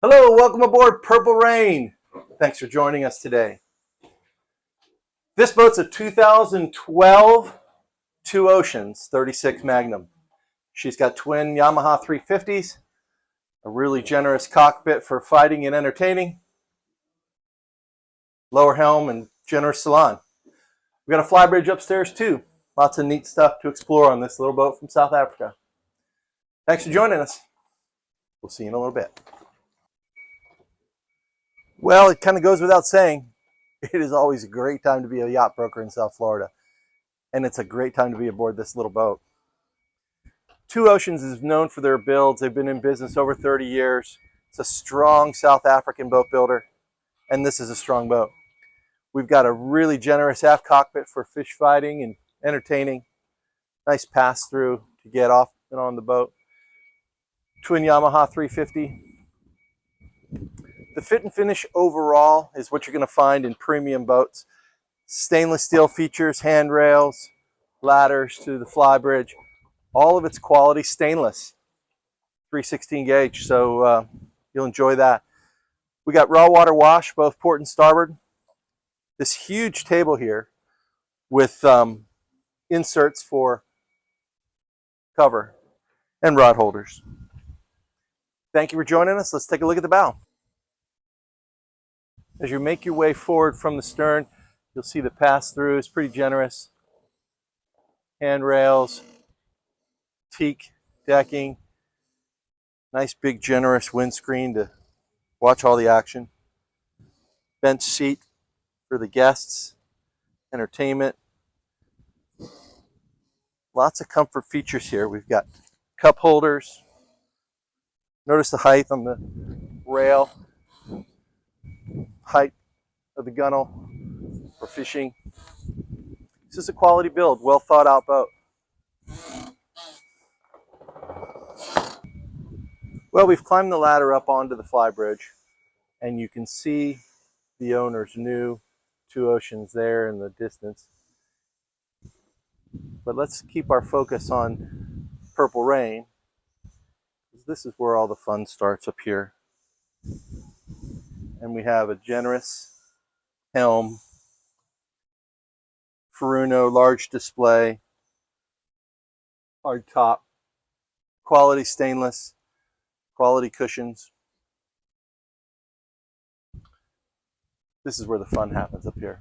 Hello, welcome aboard Purple Rain. Thanks for joining us today. This boat's a 2012 Two Oceans 36 Magnum. She's got twin Yamaha 350s, a really generous cockpit for fighting and entertaining, lower helm, and generous salon. We've got a flybridge upstairs too. Lots of neat stuff to explore on this little boat from South Africa. Thanks for joining us. We'll see you in a little bit. Well, it kind of goes without saying, it is always a great time to be a yacht broker in South Florida. And it's a great time to be aboard this little boat. Two Oceans is known for their builds. They've been in business over 30 years. It's a strong South African boat builder, and this is a strong boat. We've got a really generous aft cockpit for fish fighting and entertaining. Nice pass through to get off and on the boat. Twin Yamaha 350. The fit and finish overall is what you're going to find in premium boats. Stainless steel features, handrails, ladders to the flybridge. All of its quality stainless. 316 gauge, so you'll enjoy that. We got raw water wash, both port and starboard. This huge table here with inserts for cover and rod holders. Thank you for joining us. Let's take a look at the bow. As you make your way forward from the stern, you'll see the pass-through is pretty generous. Handrails, teak decking, nice big generous windscreen to watch all the action. Bench seat for the guests, entertainment. Lots of comfort features here. We've got cup holders. Notice the height on the rail. Height of the gunnel for fishing. This is a quality build, well thought out boat. Well, we've climbed the ladder up onto the flybridge, and you can see the owner's new Two Oceans there in the distance. But let's keep our focus on Purple Rain, because this is where all the fun starts up here. And we have a generous helm, Furuno large display, hard top, quality stainless, quality cushions. This is where the fun happens up here.